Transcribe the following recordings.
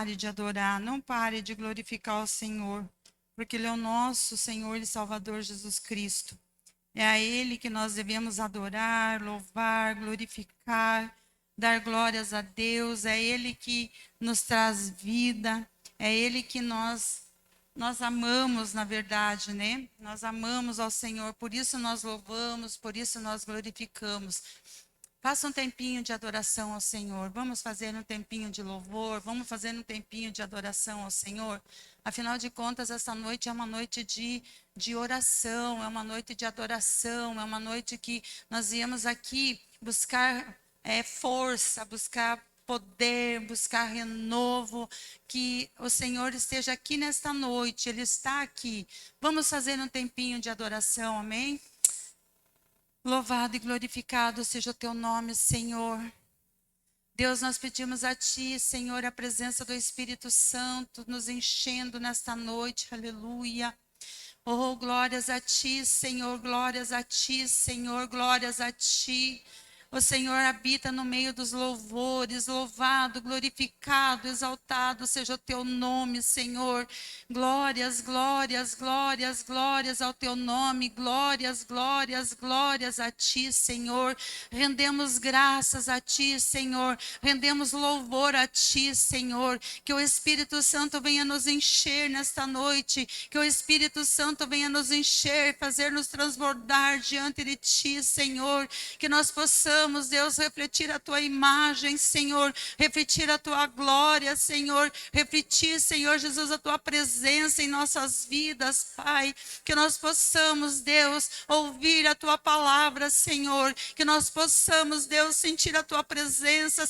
pare de adorar, não pare de glorificar o Senhor, porque Ele é o nosso Senhor e Salvador Jesus Cristo. É a Ele que nós devemos adorar, louvar, glorificar, dar glórias a Deus. É Ele que nos traz vida. É Ele que nós amamos, na verdade, né? Nós amamos ao Senhor, por isso nós louvamos, por isso nós glorificamos. Faça um tempinho de adoração ao Senhor. Vamos fazer um tempinho de louvor. Vamos fazer um tempinho de adoração ao Senhor. Afinal de contas, essa noite é uma noite de oração, é uma noite de adoração, é uma noite que nós viemos aqui buscar força, buscar poder, buscar renovo, que o Senhor esteja aqui nesta noite, Ele está aqui. Vamos fazer um tempinho de adoração, amém? Louvado e glorificado seja o teu nome, Senhor. Deus, nós pedimos a Ti, Senhor, a presença do Espírito Santo nos enchendo nesta noite, aleluia. Oh, glórias a Ti, Senhor, glórias a Ti, Senhor, glórias a Ti. O Senhor habita no meio dos louvores, louvado, glorificado, exaltado seja o teu nome, Senhor. Glórias, glórias, glórias, glórias ao teu nome, glórias, glórias, glórias a ti, Senhor. Rendemos graças a ti, Senhor. Rendemos louvor a ti, Senhor. Que o Espírito Santo venha nos encher nesta noite, que o Espírito Santo venha nos encher, fazer-nos transbordar diante de ti, Senhor. Que nós possamos, Deus, refletir a tua imagem, Senhor, refletir a tua glória, Senhor, refletir, Senhor Jesus, a tua presença em nossas vidas, Pai. Que nós possamos, Deus, ouvir a tua palavra, Senhor. Que nós possamos, Deus, sentir a tua presença,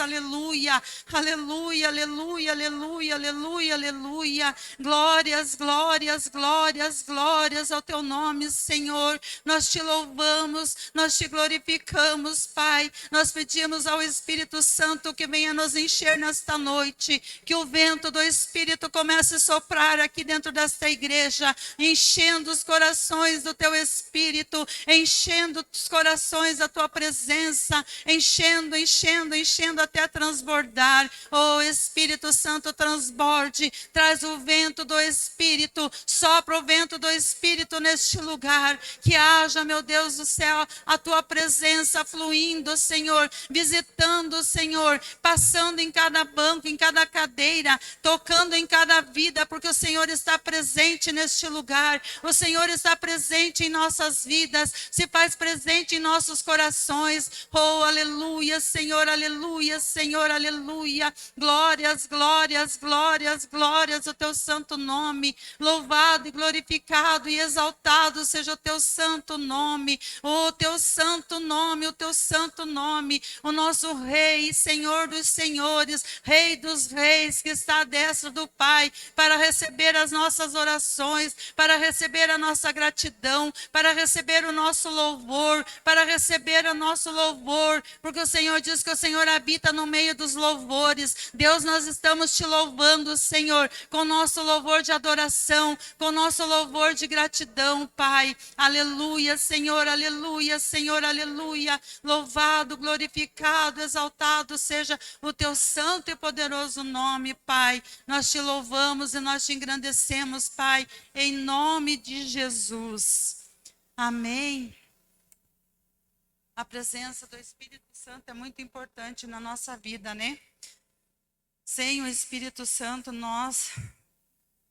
aleluia, aleluia, aleluia, aleluia, aleluia, aleluia. Glórias, glórias, glórias, glórias ao teu nome, Senhor. Nós te louvamos, nós te glorificamos, Pai. Nós pedimos ao Espírito Santo que venha nos encher nesta noite, que o vento do Espírito comece a soprar aqui dentro desta igreja, enchendo os corações do teu Espírito, enchendo os corações da tua presença, enchendo, enchendo, enchendo até transbordar. Oh, Espírito Santo, transborde, traz o vento do Espírito, sopra o vento do Espírito neste lugar, que haja, meu Deus do céu, a tua presença fluindo, Senhor, visitando, Senhor, passando em cada banco, em cada cadeira, tocando em cada vida, porque o Senhor está presente neste lugar, o Senhor está presente em nossas vidas, se faz presente em nossos corações. Oh, aleluia, Senhor, aleluia, Senhor, aleluia. Glórias, glórias, glórias, glórias ao teu santo nome. Louvado e glorificado e exaltado seja o teu santo nome, o teu santo nome, o teu santo nome, o nosso Rei, Senhor dos senhores, Rei dos reis, que está à destra do Pai, para receber as nossas orações, para receber a nossa gratidão, para receber o nosso louvor, para receber o nosso louvor, porque o Senhor diz que o Senhor habita no meio dos louvores. Deus, nós estamos te louvando, Senhor, com o nosso louvor de adoração, com o nosso louvor de gratidão, Pai. Aleluia, Senhor, aleluia, Senhor, aleluia. Louvado, glorificado, exaltado seja o teu santo e poderoso nome, Pai. Nós te louvamos e nós te engrandecemos, Pai, em nome de Jesus. Amém. A presença do Espírito Santo é muito importante na nossa vida, né? Sem o Espírito Santo, nós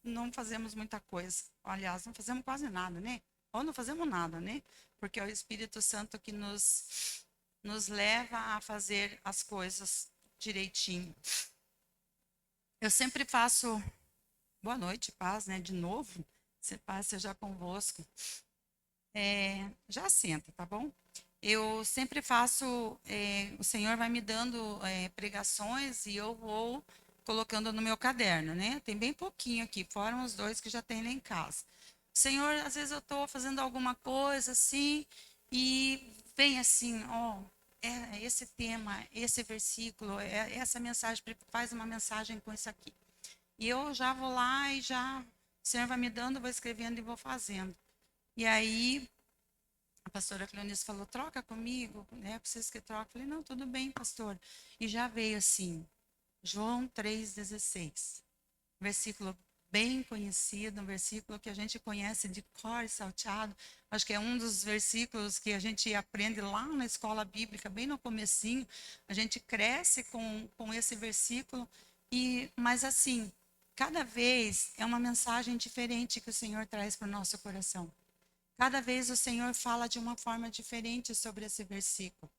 não fazemos muita coisa. Aliás, não fazemos quase nada, né? Ou não fazemos nada, né? Porque é o Espírito Santo que nos leva a fazer as coisas direitinho. Eu sempre faço boa noite, paz, né? De novo, paz seja convosco. Já senta, tá bom? Eu sempre faço, o Senhor vai me dando pregações e eu vou colocando no meu caderno, né? Tem bem pouquinho aqui, fora os 2 que já tem lá em casa. Senhor, às vezes eu estou fazendo alguma coisa assim e vem assim, ó, esse tema, esse versículo, essa mensagem, faz uma mensagem com isso aqui. E eu já vou lá e já, o Senhor vai me dando, eu vou escrevendo e vou fazendo. E aí, a pastora Cleonice falou, troca comigo, né? Preciso que troque. Eu falei, não, tudo bem, pastor. E já veio assim, João 3,16. Versículo bem conhecido, um versículo que a gente conhece de cor e salteado. Acho que é um dos versículos que a gente aprende lá na escola bíblica, bem no comecinho. A gente cresce com esse versículo, mas assim, cada vez é uma mensagem diferente que o Senhor traz para o nosso coração. Cada vez o Senhor fala de uma forma diferente sobre esse versículo.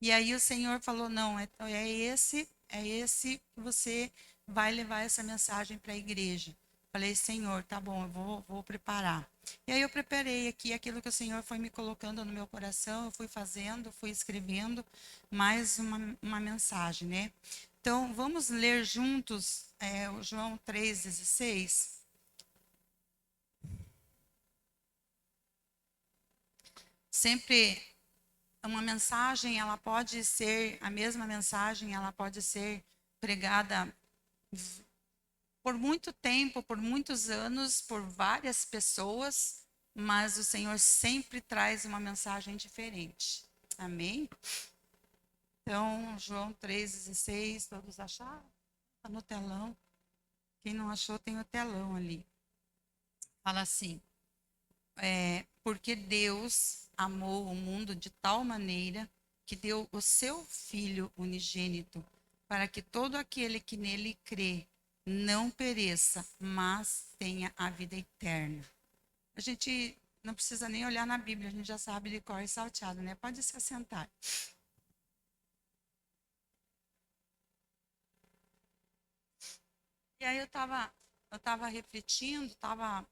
E aí o Senhor falou: não, é esse que você vai levar essa mensagem para a igreja. Falei: Senhor, tá bom, eu vou preparar. E aí eu preparei aqui aquilo que o Senhor foi me colocando no meu coração, eu fui fazendo, fui escrevendo mais uma mensagem, né? Então, vamos ler juntos o João 3,16. Sempre uma mensagem, ela pode ser, a mesma mensagem, ela pode ser pregada por muito tempo, por muitos anos, por várias pessoas, mas o Senhor sempre traz uma mensagem diferente. Amém? Então, João 3,16, todos acharam? Está no telão. Quem não achou, tem o telão ali. Fala assim: porque Deus amou o mundo de tal maneira que deu o seu Filho unigênito, para que todo aquele que nele crê não pereça, mas tenha a vida eterna. A gente não precisa nem olhar na Bíblia, a gente já sabe de cor e salteado, né? Pode se assentar. E aí eu tava refletindo, estava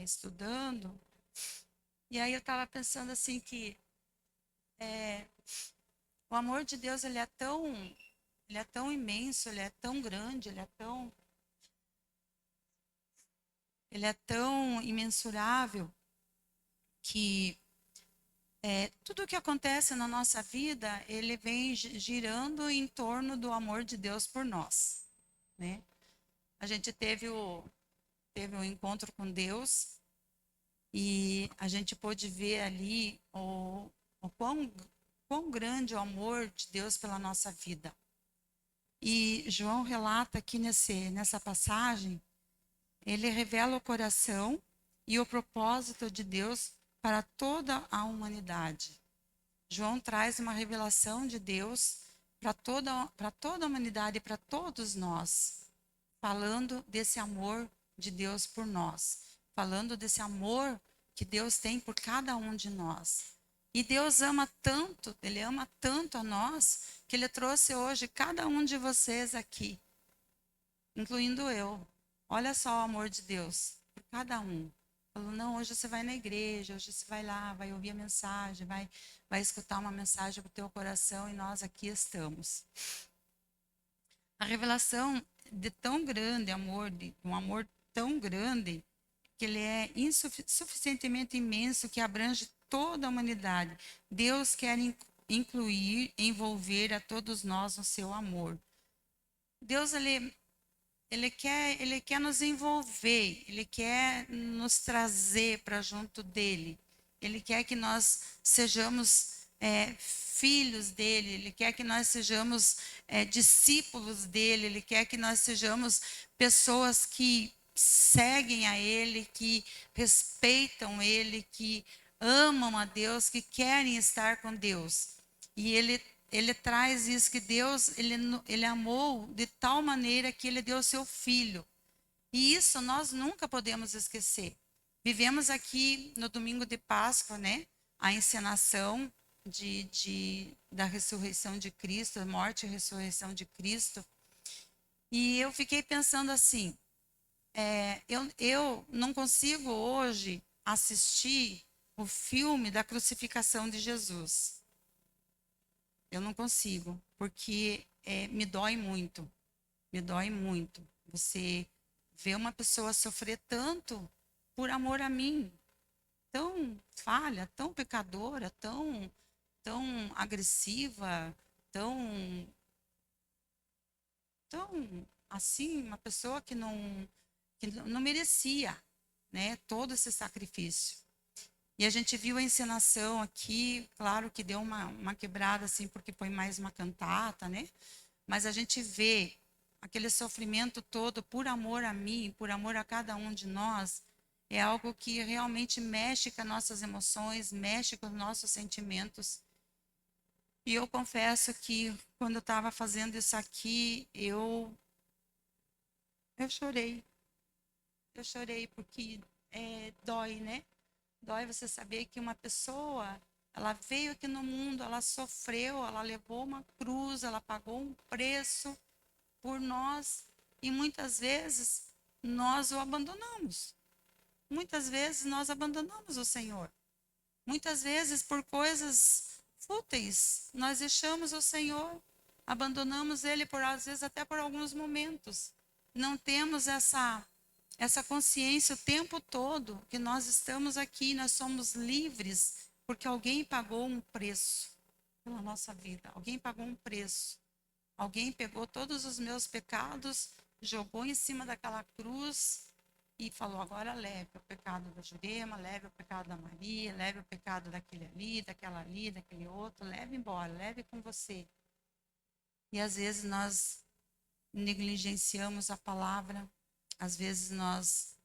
estudando, e aí eu estava pensando assim que o amor de Deus ele é tão imenso, ele é tão grande, ele é tão imensurável que tudo o que acontece na nossa vida, ele vem girando em torno do amor de Deus por nós, né? A gente teve um encontro com Deus e a gente pôde ver ali o quão grande é o amor de Deus pela nossa vida. E João relata aqui nessa passagem, ele revela o coração e o propósito de Deus para toda a humanidade. João traz uma revelação de Deus para toda a humanidade e para todos nós, falando desse amor de Deus por nós, falando desse amor que Deus tem por cada um de nós. E Deus ama tanto, Ele ama tanto a nós, que Ele trouxe hoje cada um de vocês aqui, incluindo eu. Olha só o amor de Deus por cada um. Falou: não, hoje você vai na igreja, hoje você vai lá, vai ouvir a mensagem, vai escutar uma mensagem para o teu coração e nós aqui estamos. A revelação de tão grande amor, de um amor tão grande, que ele é suficientemente imenso, que abrange toda a humanidade. Deus quer incluir, envolver a todos nós no seu amor. Deus, ele quer nos envolver, ele quer nos trazer para junto dele. Ele quer que nós sejamos filhos dele, ele quer que nós sejamos discípulos dele, ele quer que nós sejamos pessoas que seguem a ele, que respeitam ele, que amam a Deus, que querem estar com Deus. E ele traz isso que Deus, ele amou de tal maneira que ele deu o seu filho. E isso nós nunca podemos esquecer. Vivemos aqui no domingo de Páscoa, né? A encenação da ressurreição de Cristo, a morte e ressurreição de Cristo. E eu fiquei pensando assim, eu não consigo hoje assistir o filme da crucificação de Jesus. Eu não consigo, porque me dói muito. Me dói muito. Você vê uma pessoa sofrer tanto por amor a mim, tão falha, tão pecadora, tão agressiva, tão assim, uma pessoa que não merecia, né, todo esse sacrifício. E a gente viu a encenação aqui, claro que deu uma quebrada, assim, porque foi mais uma cantata, né? mas a gente vê aquele sofrimento todo por amor a mim, por amor a cada um de nós, é algo que realmente mexe com as nossas emoções, mexe com os nossos sentimentos. E eu confesso que quando eu estava fazendo isso aqui, eu chorei. Eu chorei porque dói, né? Dói você saber que uma pessoa, ela veio aqui no mundo, ela sofreu, ela levou uma cruz, ela pagou um preço por nós e muitas vezes nós o abandonamos. Muitas vezes nós abandonamos o Senhor. Muitas vezes por coisas fúteis, nós deixamos o Senhor, abandonamos Ele por às vezes até por alguns momentos. Não temos essa consciência o tempo todo que nós estamos aqui, nós somos livres porque alguém pagou um preço pela nossa vida. Alguém pagou um preço. Alguém pegou todos os meus pecados, jogou em cima daquela cruz e falou: agora leve o pecado da Jurema, leve o pecado da Maria, leve o pecado daquele ali, daquele outro, leve embora, leve com você. E às vezes nós negligenciamos a palavra, às vezes nós,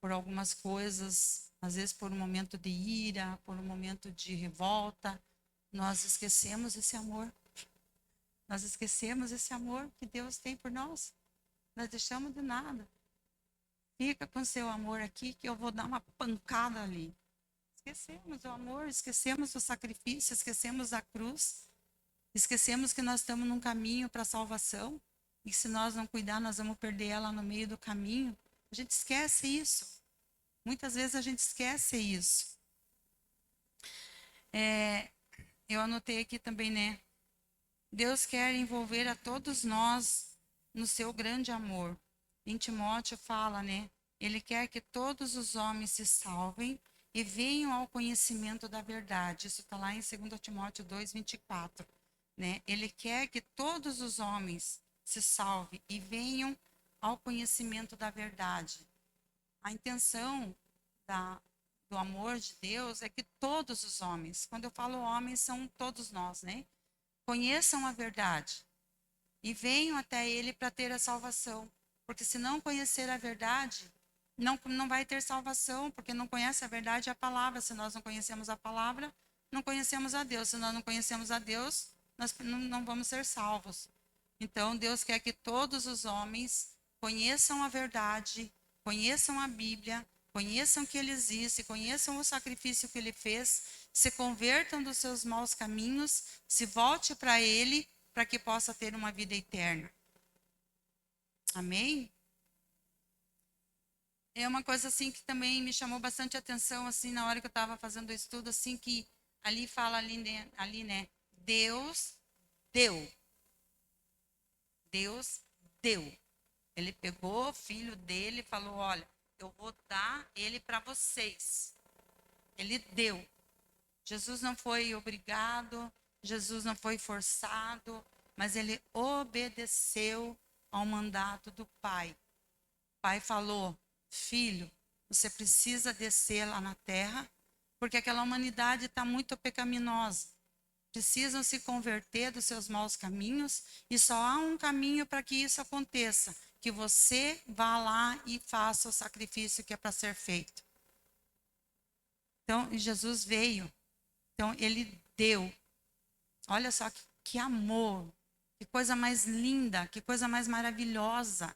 por algumas coisas, às vezes por um momento de ira, por um momento de revolta, nós esquecemos esse amor. Nós esquecemos esse amor que Deus tem por nós. Nós deixamos de nada. Fica com seu amor aqui que eu vou dar uma pancada ali. Esquecemos o amor, esquecemos o sacrifício, esquecemos a cruz, esquecemos que nós estamos num caminho para a salvação e que se nós não cuidar, nós vamos perder ela no meio do caminho. A gente esquece isso. Muitas vezes a gente esquece isso. Eu anotei aqui também, né? Deus quer envolver a todos nós no seu grande amor. Em Timóteo fala, né? Ele quer que todos os homens se salvem e venham ao conhecimento da verdade. Isso está lá em 2 Timóteo 2:24, né? Ele quer que todos os homens se salvem e venham ao conhecimento da verdade. A intenção do amor de Deus é que todos os homens, quando eu falo homens, são todos nós, né? Conheçam a verdade e venham até Ele para ter a salvação. Porque se não conhecer a verdade, não vai ter salvação, porque não conhece a verdade e a palavra. Se nós não conhecemos a palavra, não conhecemos a Deus. Se nós não conhecemos a Deus, nós não vamos ser salvos. Então, Deus quer que todos os homens conheçam a verdade, conheçam a Bíblia, conheçam que Ele existe, conheçam o sacrifício que Ele fez, se convertam dos seus maus caminhos, se volte para Ele, para que possa ter uma vida eterna. Amém? É uma coisa assim que também me chamou bastante atenção assim na hora que eu estava fazendo o estudo, assim que ali fala né? Deus deu. Deus deu. Ele pegou o filho dele e falou: olha, eu vou dar ele para vocês. Ele deu. Jesus não foi obrigado, Jesus não foi forçado, mas ele obedeceu ao mandato do Pai. O Pai falou: filho, você precisa descer lá na terra, porque aquela humanidade está muito pecaminosa. Precisam se converter dos seus maus caminhos e só há um caminho para que isso aconteça, que você vá lá e faça o sacrifício que é para ser feito. Então, Jesus veio. Então, ele deu. Olha só que amor, que coisa mais linda, que coisa mais maravilhosa.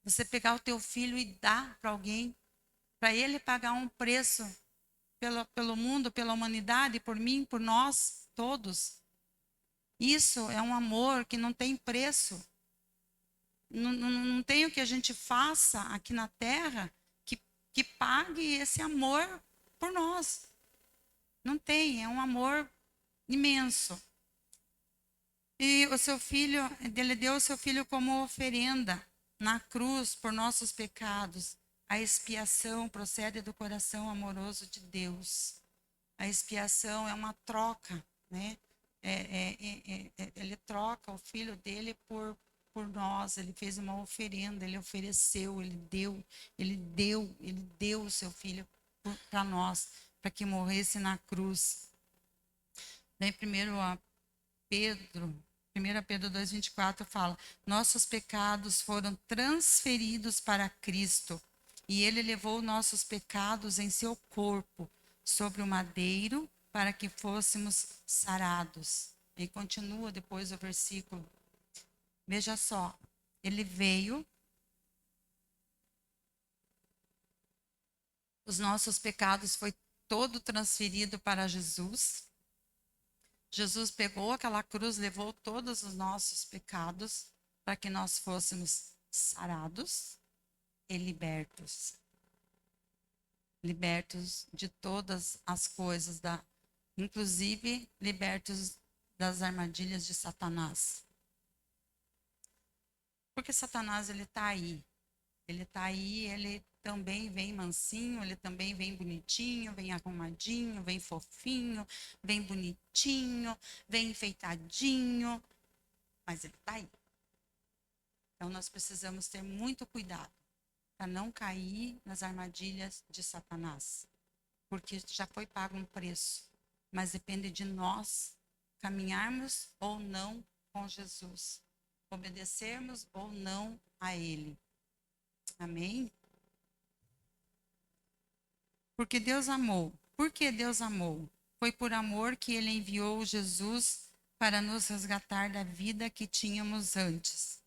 Você pegar o teu filho e dar para alguém, para ele pagar um preço pelo mundo, pela humanidade, por mim, por nós todos. Isso é um amor que não tem preço. Não tem o que a gente faça aqui na terra que pague esse amor por nós. Não tem, é um amor imenso. E o seu filho, ele deu o seu filho como oferenda na cruz por nossos pecados. A expiação procede do coração amoroso de Deus. A expiação é uma troca, né? Ele troca o filho dele por nós. Ele fez uma oferenda, ele ofereceu, ele deu o seu filho para nós, para que morresse na cruz. Daí primeiro a Pedro 1 Pedro 2,24 fala: nossos pecados foram transferidos para Cristo, e ele levou nossos pecados em seu corpo, sobre o madeiro, para que fôssemos sarados. E continua depois o versículo. Veja só, ele veio, os nossos pecados foi todo transferido para Jesus. Jesus pegou aquela cruz, levou todos os nossos pecados para que nós fôssemos sarados e libertos. Libertos de todas as coisas, inclusive libertos das armadilhas de Satanás. Porque Satanás, ele está aí. Ele está aí, ele também vem mansinho, ele também vem bonitinho, vem arrumadinho, vem fofinho, vem bonitinho, vem enfeitadinho, mas ele está aí. Então nós precisamos ter muito cuidado para não cair nas armadilhas de Satanás, porque já foi pago um preço, mas depende de nós caminharmos ou não com Jesus, obedecermos ou não a Ele. Amém? Porque Deus amou. Por que Deus amou? Foi por amor que Ele enviou Jesus para nos resgatar da vida que tínhamos antes.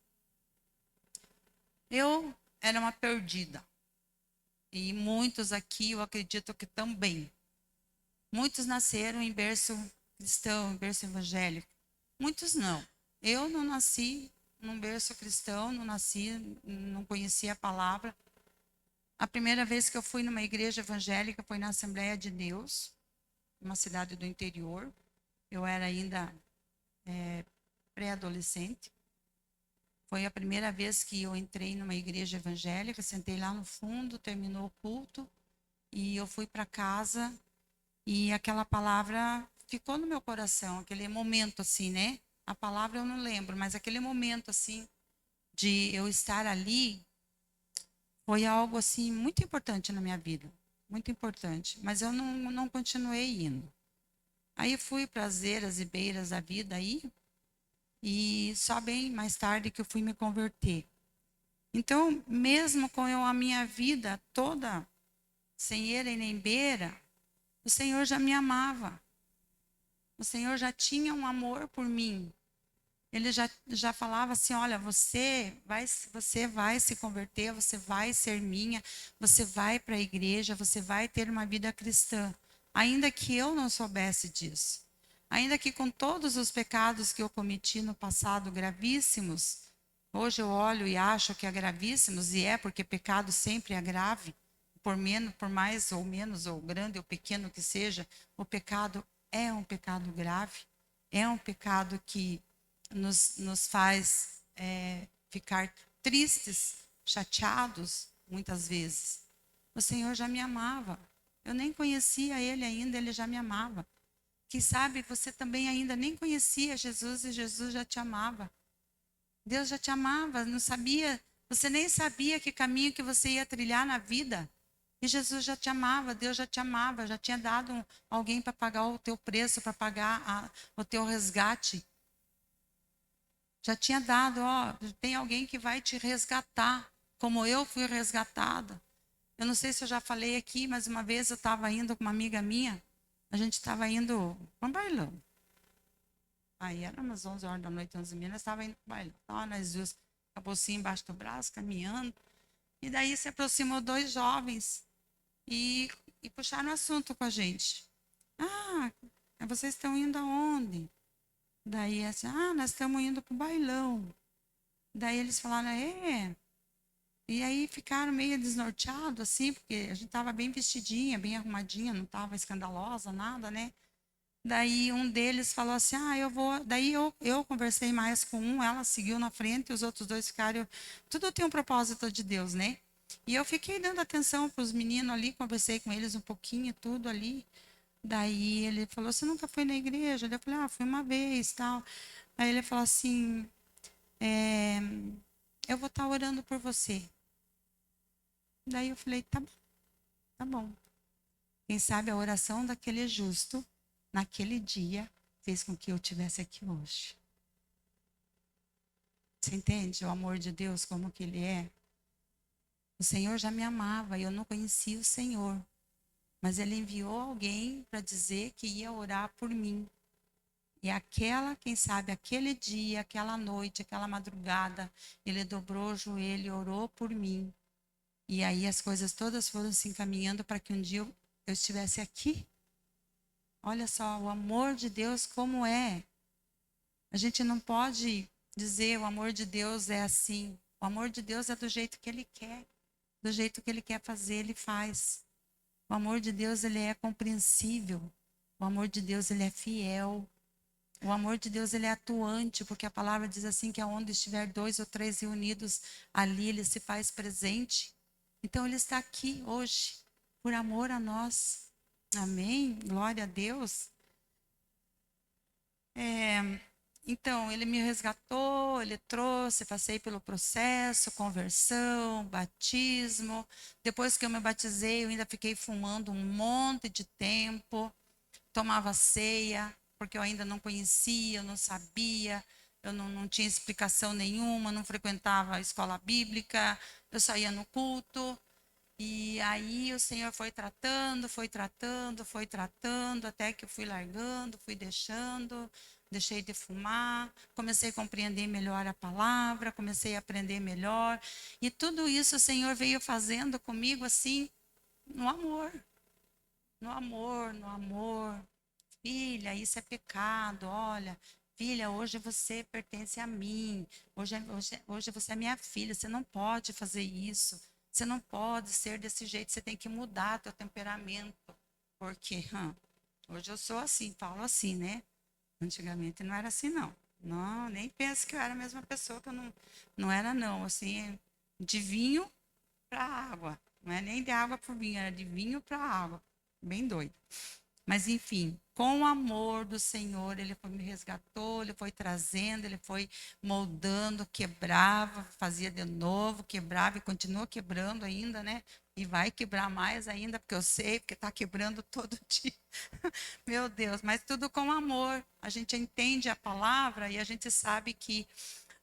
Eu era uma perdida. E muitos aqui, eu acredito que também. Muitos nasceram em berço cristão, em berço evangélico. Muitos não. Eu não nasci num berço cristão, não conhecia a palavra. A primeira vez que eu fui numa igreja evangélica foi na Assembleia de Deus, uma cidade do interior. Eu era ainda pré-adolescente. Foi a primeira vez que eu entrei numa igreja evangélica, sentei lá no fundo, terminou o culto e eu fui para casa e aquela palavra ficou no meu coração, aquele momento assim, né? A palavra eu não lembro, mas aquele momento assim de eu estar ali foi algo assim muito importante na minha vida, muito importante, mas eu não continuei indo. Aí fui para as eiras e beiras da vida aí, e só bem mais tarde que eu fui me converter. Então, mesmo com a minha vida toda sem eira e nem beira, o Senhor já me amava. O Senhor já tinha um amor por mim. Ele já falava assim, olha, você vai se converter, você vai ser minha, você vai para a igreja, você vai ter uma vida cristã. Ainda que eu não soubesse disso. Ainda que com todos os pecados que eu cometi no passado gravíssimos, hoje eu olho e acho que é gravíssimos, e é porque pecado sempre é grave, por mais ou menos, ou grande ou pequeno que seja, o pecado é um pecado grave, é um pecado que nos faz ficar tristes, chateados, muitas vezes. O Senhor já me amava. Eu nem conhecia Ele ainda, Ele já me amava. Quem sabe você também ainda nem conhecia Jesus e Jesus já te amava. Deus já te amava, não sabia, você nem sabia que caminho que você ia trilhar na vida. E Jesus já te amava, Deus já te amava, já tinha dado alguém para pagar o teu preço, para pagar o teu resgate. Já tinha dado, ó, tem alguém que vai te resgatar, como eu fui resgatada. Eu não sei se eu já falei aqui, mas uma vez eu estava indo com uma amiga minha, a gente estava indo para um bailão. Aí era umas 11 horas da noite, 11h30, nós estávamos indo para o bailão. Então, nós duas, com a bolsinha embaixo do braço, caminhando. E daí se aproximou dois jovens e puxaram o assunto com a gente. Ah, vocês estão indo aonde? Daí assim, nós estamos indo para o bailão. Daí eles falaram, E aí ficaram meio desnorteados, assim, porque a gente estava bem vestidinha, bem arrumadinha, não estava escandalosa, nada, né? Daí um deles falou assim, eu vou... Daí eu conversei mais com um, ela seguiu na frente, e os outros dois ficaram... Tudo tem um propósito de Deus, né? E eu fiquei dando atenção para os meninos ali, conversei com eles um pouquinho, tudo ali. Daí ele falou, você nunca foi na igreja? Eu falei, fui uma vez, tal. Aí ele falou assim, eu vou estar orando por você. Daí eu falei, tá bom, tá bom. Quem sabe a oração daquele justo, naquele dia, fez com que eu estivesse aqui hoje. Você entende o amor de Deus, como que ele é? O Senhor já me amava e eu não conhecia o Senhor. Mas ele enviou alguém para dizer que ia orar por mim. E quem sabe, aquele dia, aquela noite, aquela madrugada, ele dobrou o joelho e orou por mim. E aí as coisas todas foram se encaminhando para que um dia eu estivesse aqui. Olha só, o amor de Deus como é. A gente não pode dizer o amor de Deus é assim. O amor de Deus é do jeito que ele quer. Do jeito que ele quer fazer, ele faz. O amor de Deus, ele é compreensível. O amor de Deus, ele é fiel. O amor de Deus, ele é atuante, porque a palavra diz assim que aonde estiver 2 ou 3 reunidos, ali ele se faz presente. Então ele está aqui hoje, por amor a nós. Amém? Glória a Deus. Então, ele me resgatou, ele trouxe, passei pelo processo, conversão, batismo. Depois que eu me batizei, eu ainda fiquei fumando um monte de tempo. Tomava ceia, porque eu ainda não conhecia, eu não sabia, eu não tinha explicação nenhuma, não frequentava a escola bíblica, eu saía no culto. E aí o Senhor foi tratando, foi tratando, foi tratando, até que eu fui largando, fui deixando, deixei de fumar, comecei a compreender melhor a palavra, comecei a aprender melhor. E tudo isso o Senhor veio fazendo comigo assim, no amor, no amor, no amor. Filha, isso é pecado, olha. Filha, hoje você pertence a mim. Hoje você é minha filha. Você não pode fazer isso. Você não pode ser desse jeito. Você tem que mudar teu temperamento. Porque hoje eu sou assim, falo assim, né? Antigamente não era assim, não. Não, nem penso que eu era a mesma pessoa, que eu não era, não. Assim, de vinho para água. Não é nem de água para vinho, era de vinho para água. Bem doido. Mas, enfim, com o amor do Senhor, ele me resgatou, ele foi trazendo, ele foi moldando, quebrava, fazia de novo, quebrava e continua quebrando ainda, né? E vai quebrar mais ainda, porque eu sei, porque está quebrando todo dia. Meu Deus, mas tudo com amor. A gente entende a palavra e a gente sabe que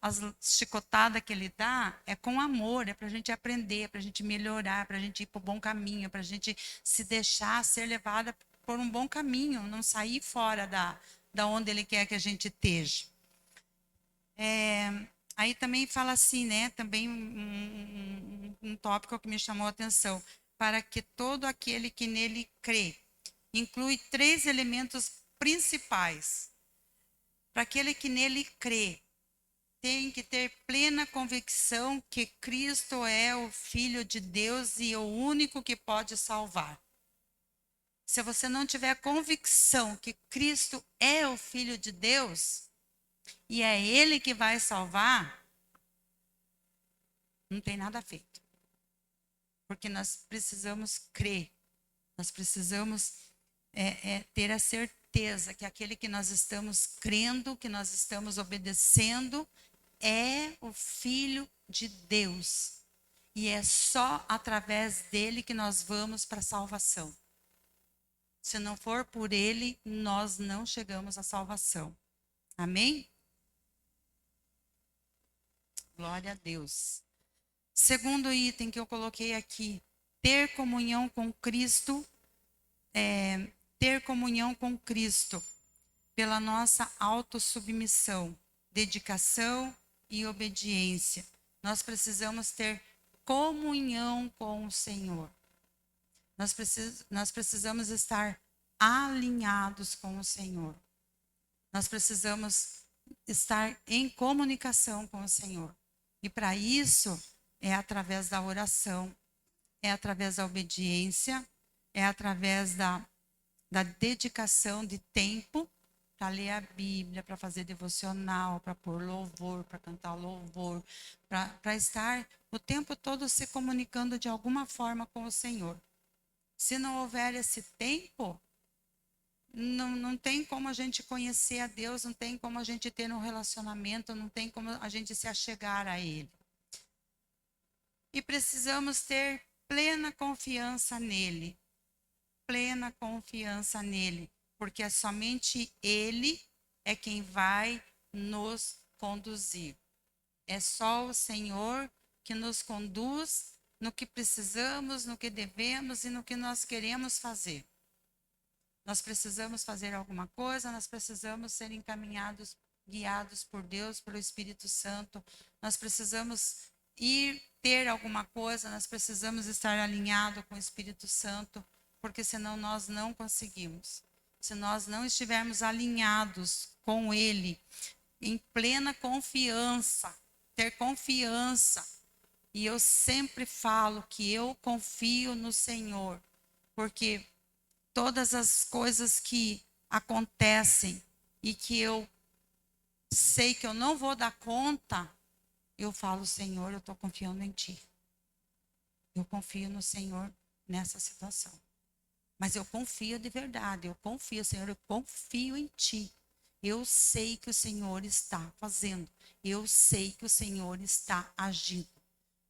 as chicotadas que ele dá é com amor, é para a gente aprender, para a gente melhorar, para a gente ir para o bom caminho, para a gente se deixar ser levada por um bom caminho, não sair fora da onde ele quer que a gente esteja. Aí também fala assim, né? Também um tópico que me chamou a atenção. Para que todo aquele que nele crê. Inclui 3 elementos principais. Para aquele que nele crê, tem que ter plena convicção que Cristo é o Filho de Deus e o único que pode salvar. Se você não tiver convicção que Cristo é o Filho de Deus e é Ele que vai salvar, não tem nada feito. Porque nós precisamos crer, nós precisamos ter a certeza que aquele que nós estamos crendo, que nós estamos obedecendo, é o Filho de Deus. E é só através dele que nós vamos para a salvação. Se não for por ele, nós não chegamos à salvação. Amém? Glória a Deus. Segundo item que eu coloquei aqui, ter comunhão com Cristo, ter comunhão com Cristo pela nossa autossubmissão, dedicação e obediência. Nós precisamos ter comunhão com o Senhor. Nós precisamos estar alinhados com o Senhor. Nós precisamos estar em comunicação com o Senhor. E para isso, é através da oração, é através da obediência, é através da dedicação de tempo para ler a Bíblia, para fazer devocional, para pôr louvor, para cantar louvor, para estar o tempo todo se comunicando de alguma forma com o Senhor. Se não houver esse tempo, não tem como a gente conhecer a Deus, não tem como a gente ter um relacionamento, não tem como a gente se achegar a Ele. E precisamos ter plena confiança nele. Plena confiança nele. Porque é somente Ele é quem vai nos conduzir. É só o Senhor que nos conduz no que precisamos, no que devemos e no que nós queremos fazer. Nós precisamos fazer alguma coisa, nós precisamos ser encaminhados, guiados por Deus, pelo Espírito Santo. Nós precisamos ir ter alguma coisa, nós precisamos estar alinhado com o Espírito Santo, porque senão nós não conseguimos. Se nós não estivermos alinhados com Ele, em plena confiança, ter confiança. E eu sempre falo que eu confio no Senhor, porque todas as coisas que acontecem e que eu sei que eu não vou dar conta, eu falo, Senhor, eu estou confiando em Ti. Eu confio no Senhor nessa situação. Mas eu confio de verdade, eu confio, Senhor, eu confio em Ti. Eu sei que o Senhor está fazendo, eu sei que o Senhor está agindo.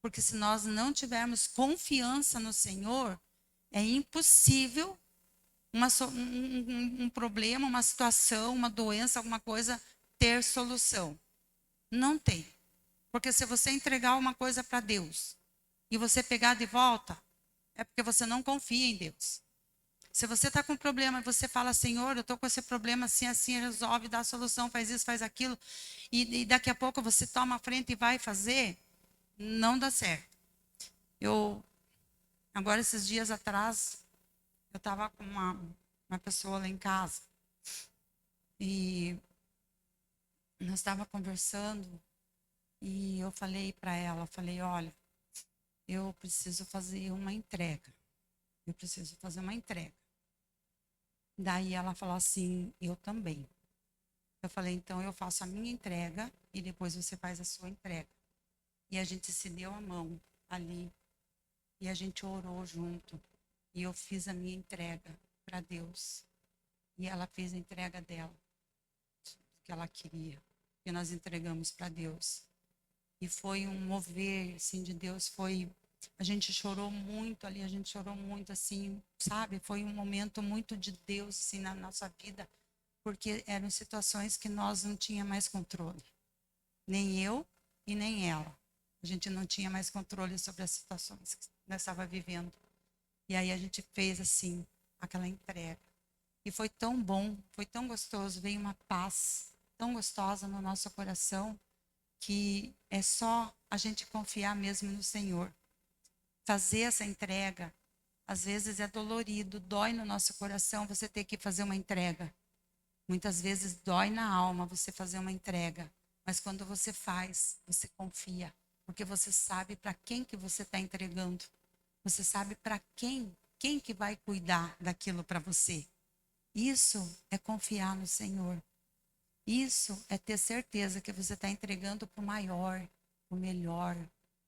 Porque se nós não tivermos confiança no Senhor, é impossível um problema, uma situação, uma doença, alguma coisa, ter solução. Não tem. Porque se você entregar uma coisa para Deus e você pegar de volta, é porque você não confia em Deus. Se você está com um problema e você fala, Senhor, eu estou com esse problema assim, assim, resolve, dá a solução, faz isso, faz aquilo, e daqui a pouco você toma a frente e vai fazer, não dá certo. Agora, esses dias atrás, eu estava com uma pessoa lá em casa e nós estávamos conversando e eu falei para ela, falei, olha, eu preciso fazer uma entrega. Eu preciso fazer uma entrega. Daí ela falou assim, eu também. Eu falei, então eu faço a minha entrega e depois você faz a sua entrega. E a gente se deu a mão ali e a gente orou junto. E eu fiz a minha entrega para Deus. E ela fez a entrega dela, que ela queria. E nós entregamos para Deus. E foi um mover, assim, de Deus. A gente chorou muito ali, a gente chorou muito, assim, sabe? Foi um momento muito de Deus, assim, na nossa vida. Porque eram situações que nós não tínhamos mais controle. Nem eu e nem ela. A gente não tinha mais controle sobre as situações que nós estávamos vivendo. E aí a gente fez, assim, aquela entrega. E foi tão bom, foi tão gostoso, veio uma paz tão gostosa no nosso coração, que é só a gente confiar mesmo no Senhor. Fazer essa entrega, às vezes é dolorido, dói no nosso coração você ter que fazer uma entrega. Muitas vezes dói na alma você fazer uma entrega, mas quando você faz, você confia, porque você sabe para quem que você está entregando. Você sabe para quem que vai cuidar daquilo para você. Isso é confiar no Senhor. Isso é ter certeza que você está entregando para o maior, o melhor,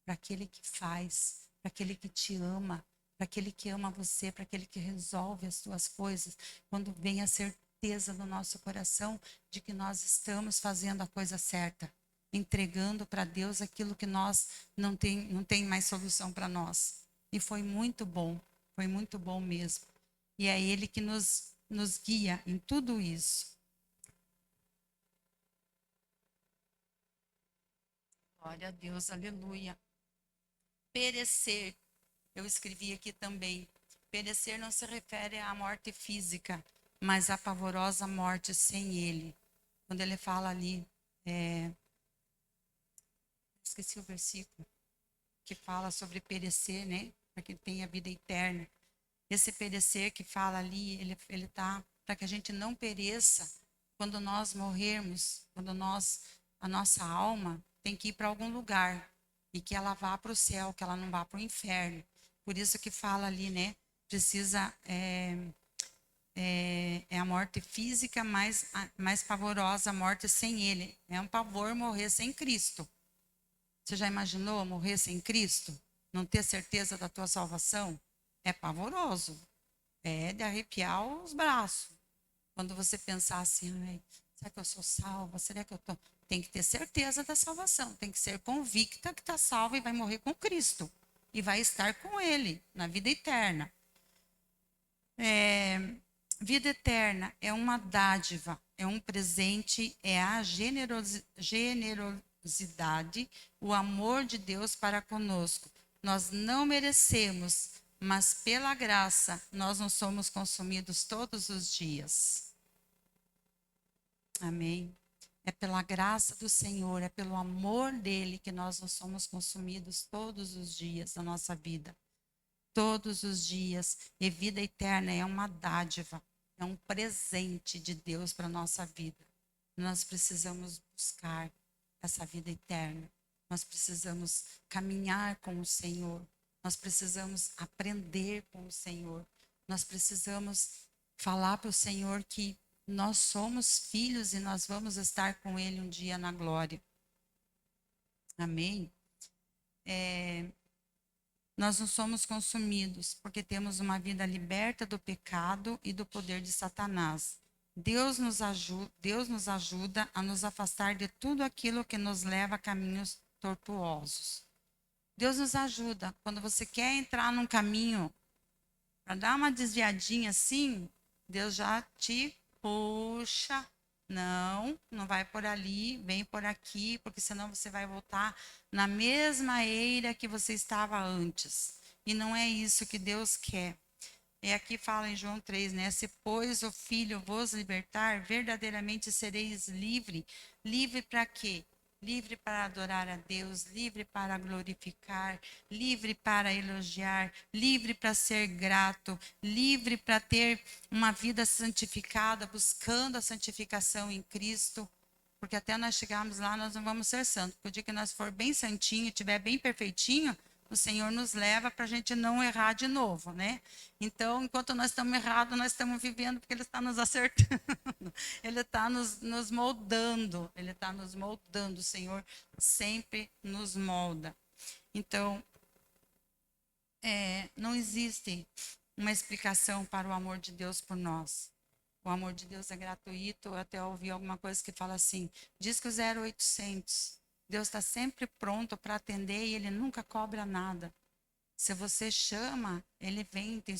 para aquele que faz, para aquele que te ama, para aquele que ama você, para aquele que resolve as suas coisas. Quando vem a certeza no nosso coração de que nós estamos fazendo a coisa certa, entregando para Deus aquilo que nós não tem mais solução para nós. E foi muito bom mesmo. E é Ele que nos guia em tudo isso. Glória a Deus, aleluia. Perecer, eu escrevi aqui também. Perecer não se refere à morte física, mas à pavorosa morte sem Ele. Quando ele fala ali, esqueci o versículo, que fala sobre perecer, né? Para que tenha vida eterna. Esse perecer que fala ali, ele tá para que a gente não pereça quando nós morrermos, a nossa alma tem que ir para algum lugar e que ela vá para o céu, que ela não vá para o inferno. Por isso que fala ali, né? Precisa é a morte física mais pavorosa, a morte sem Ele. É um pavor morrer sem Cristo. Você já imaginou morrer sem Cristo? Não ter certeza da tua salvação? É pavoroso. É de arrepiar os braços. Quando você pensar assim, será que eu sou salva? Será que eu tô? Tem que ter certeza da salvação. Tem que ser convicta que está salva e vai morrer com Cristo. E vai estar com Ele na vida eterna. Vida eterna é uma dádiva, é um presente, é a generosidade, o amor de Deus para conosco. Nós não merecemos, mas pela graça nós não somos consumidos todos os dias. Amém. É pela graça do Senhor, é pelo amor dele que nós não somos consumidos todos os dias da nossa vida. Todos os dias. E vida eterna é uma dádiva, é um presente de Deus para a nossa vida. Nós precisamos buscar essa vida eterna. Nós precisamos caminhar com o Senhor. Nós precisamos aprender com o Senhor. Nós precisamos falar para o Senhor que nós somos filhos e nós vamos estar com Ele um dia na glória. Amém? Nós não somos consumidos porque temos uma vida liberta do pecado e do poder de Satanás. Deus nos ajuda a nos afastar de tudo aquilo que nos leva a caminhos tortuosos. Deus nos ajuda. Quando você quer entrar num caminho, para dar uma desviadinha assim, Deus já te puxa. Não, não vai por ali, vem por aqui, porque senão você vai voltar na mesma eira que você estava antes. E não é isso que Deus quer. E aqui fala em João 3, né? Se, pois, o Filho vos libertar, verdadeiramente sereis livre. Livre para quê? Livre para adorar a Deus, livre para glorificar, livre para elogiar, livre para ser grato, livre para ter uma vida santificada, buscando a santificação em Cristo. Porque até nós chegarmos lá, nós não vamos ser santos. Porque o dia que nós for bem santinho, estiver bem perfeitinho, o Senhor nos leva para a gente não errar de novo, né? Então, enquanto nós estamos errados, nós estamos vivendo porque Ele está nos acertando. Ele está nos moldando. Ele está nos moldando. O Senhor sempre nos molda. Então, não existe uma explicação para o amor de Deus por nós. O amor de Deus é gratuito. Eu até ouvi alguma coisa que fala assim, diz que o 0800. Deus está sempre pronto para atender e Ele nunca cobra nada. Se você chama, Ele vem te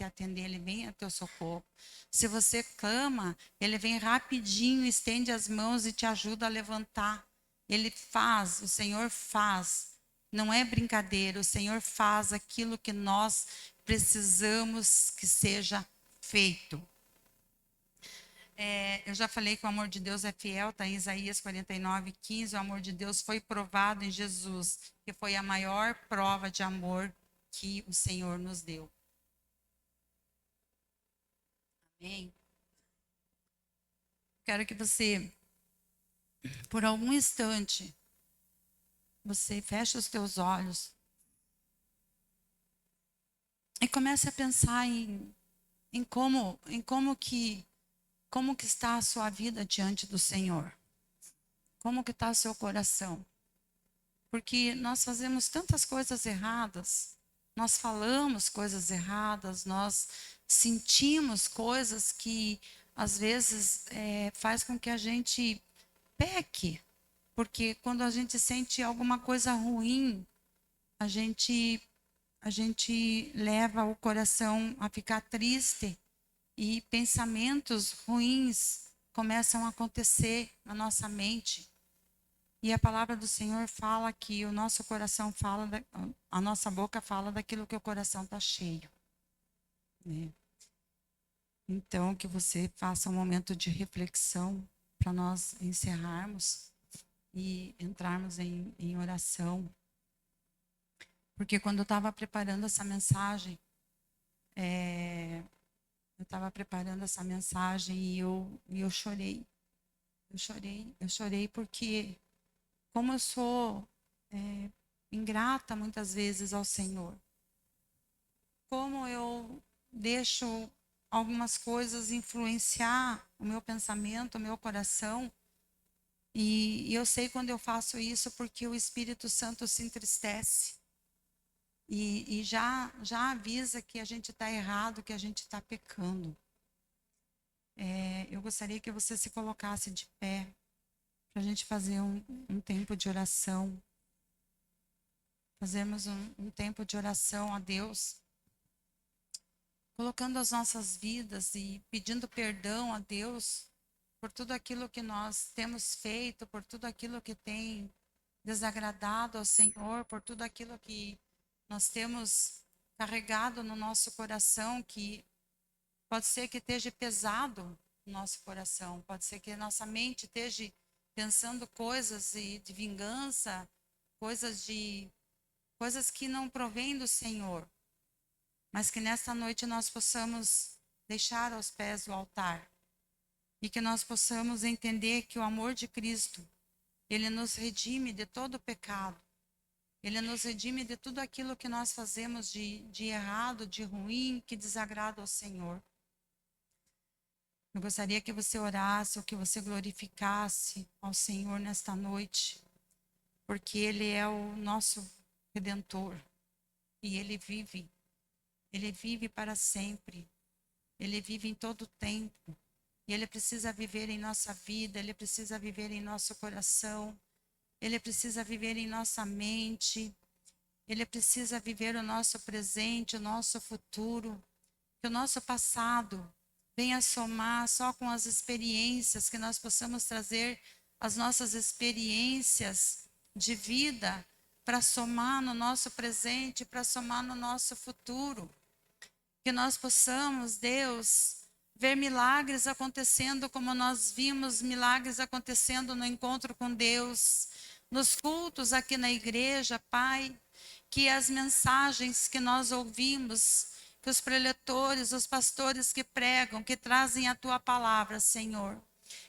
atender, Ele vem a teu socorro. Se você clama, Ele vem rapidinho, estende as mãos e te ajuda a levantar. Ele faz, o Senhor faz. Não é brincadeira, o Senhor faz aquilo que nós precisamos que seja feito. Eu já falei que o amor de Deus é fiel, está em Isaías 49:15. O amor de Deus foi provado em Jesus, que foi a maior prova de amor que o Senhor nos deu. Amém? Quero que você, por algum instante, você feche os teus olhos e comece a pensar em como que está a sua vida diante do Senhor. Como que está o seu coração? Porque nós fazemos tantas coisas erradas, nós falamos coisas erradas, nós sentimos coisas que às vezes faz com que a gente peque. Porque quando a gente sente alguma coisa ruim, a gente leva o coração a ficar triste e pensamentos ruins começam a acontecer na nossa mente. E a palavra do Senhor fala que o nosso coração fala, a nossa boca fala daquilo que o coração está cheio. Né? Então, que você faça um momento de reflexão para nós encerrarmos e entrarmos em oração. Porque quando eu estava preparando essa mensagem, e eu chorei. Eu chorei porque como eu sou ingrata muitas vezes ao Senhor. Como eu deixo algumas coisas influenciar o meu pensamento, o meu coração. E eu sei quando eu faço isso porque o Espírito Santo se entristece. E já avisa que a gente está errado, que a gente está pecando. Eu gostaria que você se colocasse de pé para a gente fazer um tempo de oração. Fazemos um tempo de oração a Deus, colocando as nossas vidas e pedindo perdão a Deus por tudo aquilo que nós temos feito, por tudo aquilo que tem desagradado ao Senhor, por tudo aquilo que nós temos carregado no nosso coração, que pode ser que esteja pesado no nosso coração, pode ser que nossa mente esteja pensando coisas de vingança, coisas que não provêm do Senhor, mas que nesta noite nós possamos deixar aos pés do altar e que nós possamos entender que o amor de Cristo, ele nos redime de todo o pecado, ele nos redime de tudo aquilo que nós fazemos de errado, de ruim, que desagrada ao Senhor. Eu gostaria que você orasse ou que você glorificasse ao Senhor nesta noite, porque Ele é o nosso Redentor e Ele vive para sempre, Ele vive em todo o tempo e Ele precisa viver em nossa vida, Ele precisa viver em nosso coração, Ele precisa viver em nossa mente, Ele precisa viver o nosso presente, o nosso futuro, que o nosso passado venha somar só com as experiências, que nós possamos trazer as nossas experiências de vida para somar no nosso presente, para somar no nosso futuro. Que nós possamos, Deus, ver milagres acontecendo como nós vimos milagres acontecendo no encontro com Deus, nos cultos aqui na igreja, Pai, que as mensagens que nós ouvimos, que os preletores, os pastores que pregam, que trazem a Tua palavra, Senhor,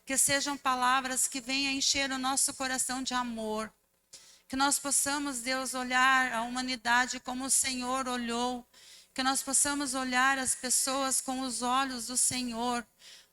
que sejam palavras que venham encher o nosso coração de amor, que nós possamos, Deus, olhar a humanidade como o Senhor olhou, que nós possamos olhar as pessoas com os olhos do Senhor,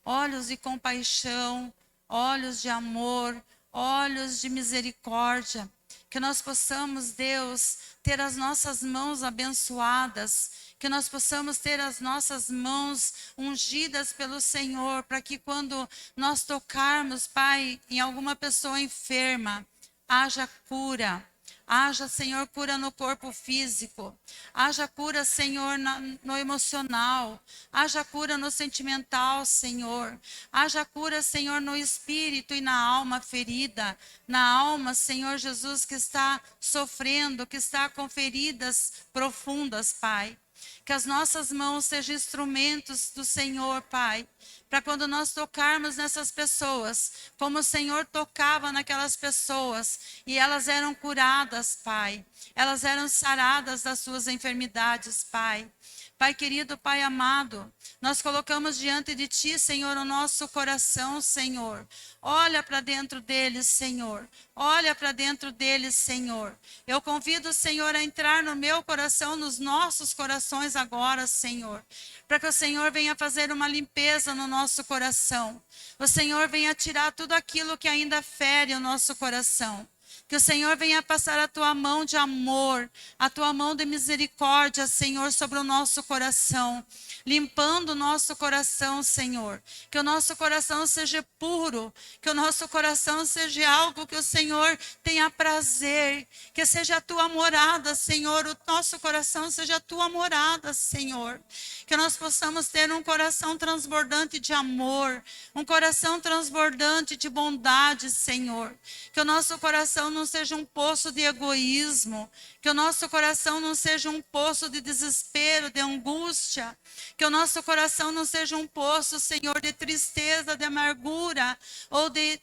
olhos de compaixão, olhos de amor, olhos de misericórdia, que nós possamos, Deus, ter as nossas mãos abençoadas, que nós possamos ter as nossas mãos ungidas pelo Senhor, para que quando nós tocarmos, Pai, em alguma pessoa enferma, haja cura. Haja, Senhor, cura no corpo físico. Haja cura, Senhor, no emocional. Haja cura no sentimental, Senhor. Haja cura, Senhor, no espírito e na alma ferida. Na alma, Senhor Jesus, que está sofrendo, que está com feridas profundas, Pai. Que as nossas mãos sejam instrumentos do Senhor, Pai, para quando nós tocarmos nessas pessoas, como o Senhor tocava naquelas pessoas, e elas eram curadas, Pai. Elas eram saradas das suas enfermidades, Pai. Pai querido, Pai amado, nós colocamos diante de Ti, Senhor, o nosso coração, Senhor. Olha para dentro deles, Senhor. Olha para dentro deles, Senhor. Eu convido o Senhor a entrar no meu coração, nos nossos corações agora, Senhor. Para que o Senhor venha fazer uma limpeza no nosso coração. O Senhor venha tirar tudo aquilo que ainda fere o nosso coração. Que o Senhor venha passar a Tua mão de amor, a Tua mão de misericórdia, Senhor, sobre o nosso coração. Limpando o nosso coração, Senhor. Que o nosso coração seja puro. Que o nosso coração seja algo que o Senhor tenha prazer. Que seja a Tua morada, Senhor. O nosso coração seja a Tua morada, Senhor. Que nós possamos ter um coração transbordante de amor. Um coração transbordante de bondade, Senhor. Que o nosso coração não seja um poço de egoísmo. Que o nosso coração não seja um poço de desespero, de angústia. Que o nosso coração não seja um poço, Senhor, de tristeza, de amargura ou de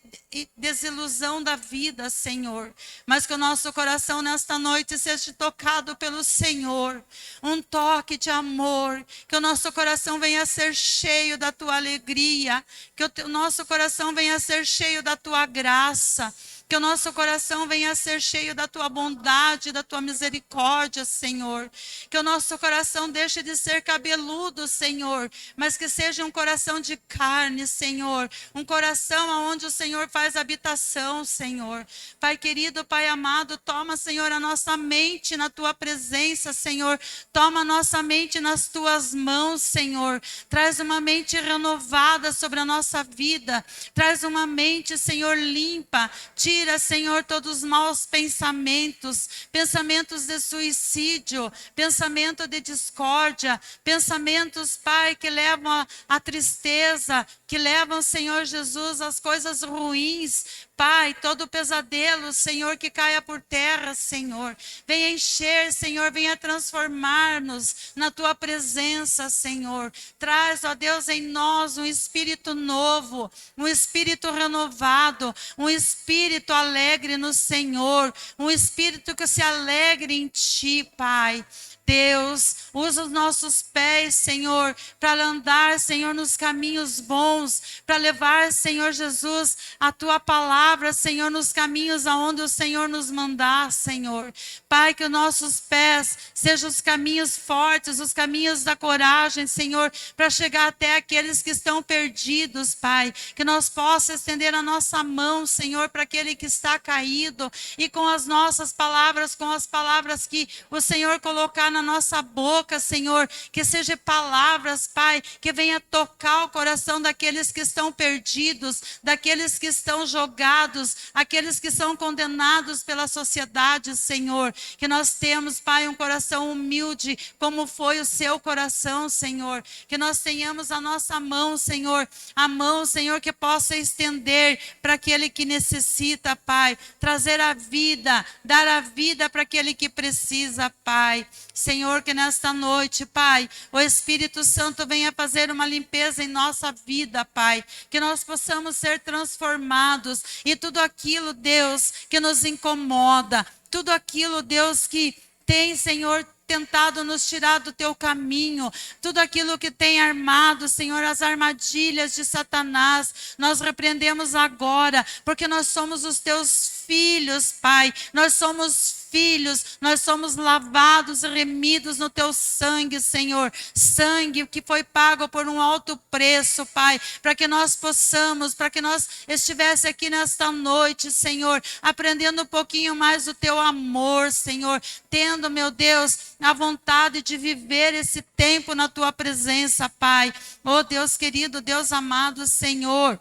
desilusão da vida, Senhor. Mas que o nosso coração nesta noite seja tocado pelo Senhor. Um toque de amor. Que o nosso coração venha a ser cheio da Tua alegria. Que o nosso coração venha a ser cheio da Tua graça. Que o nosso coração venha a ser cheio da Tua bondade, da Tua misericórdia, Senhor. Que o nosso coração deixe de ser cabeludo, Senhor, mas que seja um coração de carne, Senhor. Um coração onde o Senhor faz habitação, Senhor. Pai querido, Pai amado, toma, Senhor, a nossa mente na Tua presença, Senhor. Toma a nossa mente nas Tuas mãos, Senhor. Traz uma mente renovada sobre a nossa vida. Traz uma mente, Senhor, limpa. Tira tira, Senhor, todos os maus pensamentos, pensamentos de suicídio, pensamento de discórdia, pensamentos, Pai, que levam à tristeza, que levam, Senhor Jesus, às coisas ruins. Pai, todo pesadelo, Senhor, que caia por terra, Senhor. Venha encher, Senhor, venha transformar-nos na Tua presença, Senhor. Traz, ó Deus, em nós um espírito novo, um espírito renovado, um espírito alegre no Senhor, um espírito que se alegre em Ti, Pai. Deus, usa os nossos pés, Senhor, para andar, Senhor, nos caminhos bons, para levar, Senhor Jesus, a Tua palavra, Senhor, nos caminhos aonde o Senhor nos mandar, Senhor. Pai, que os nossos pés sejam os caminhos fortes, os caminhos da coragem, Senhor, para chegar até aqueles que estão perdidos, Pai. Que nós possamos estender a nossa mão, Senhor, para aquele que está caído, e com as nossas palavras, com as palavras que o Senhor colocar na nossa boca, Senhor, que sejam palavras, Pai, que venha tocar o coração daqueles que estão perdidos, daqueles que estão jogados, aqueles que são condenados pela sociedade, Senhor. Que nós temos, Pai, um coração humilde, como foi o seu coração, Senhor. Que nós tenhamos a nossa mão, Senhor, a mão, Senhor, que possa estender para aquele que necessita, Pai, trazer a vida, dar a vida para aquele que precisa, Pai. Senhor, que nesta noite, Pai, o Espírito Santo venha fazer uma limpeza em nossa vida, Pai. Que nós possamos ser transformados e tudo aquilo, Deus, que nos incomoda, tudo aquilo, Deus, que tem, Senhor, tentado nos tirar do Teu caminho, tudo aquilo que tem armado, Senhor, as armadilhas de Satanás, nós repreendemos agora, porque nós somos os Teus filhos, Pai. Nós somos filhos, nós somos lavados e remidos no Teu sangue, Senhor. Sangue que foi pago por um alto preço, Pai, para que nós possamos, para que nós estivesse aqui nesta noite, Senhor, aprendendo um pouquinho mais do Teu amor, Senhor, tendo, meu Deus, a vontade de viver esse tempo na Tua presença, Pai. Oh, Deus querido, Deus amado, Senhor.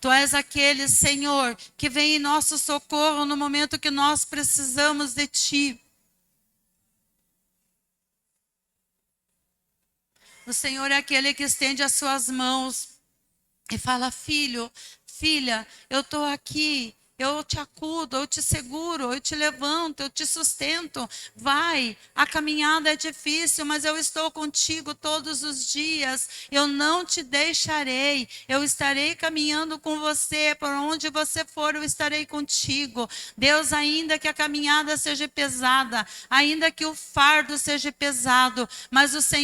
Tu és aquele, Senhor, que vem em nosso socorro no momento que nós precisamos de Ti. O Senhor é aquele que estende as suas mãos e fala: filho, filha, eu estou aqui. Eu te acudo, eu te seguro, eu te levanto, eu te sustento. Vai, a caminhada é difícil, mas eu estou contigo todos os dias. Eu não te deixarei. Eu estarei caminhando com você. Por onde você for, eu estarei contigo. Deus, ainda que a caminhada seja pesada, ainda que o fardo seja pesado, mas o Senhor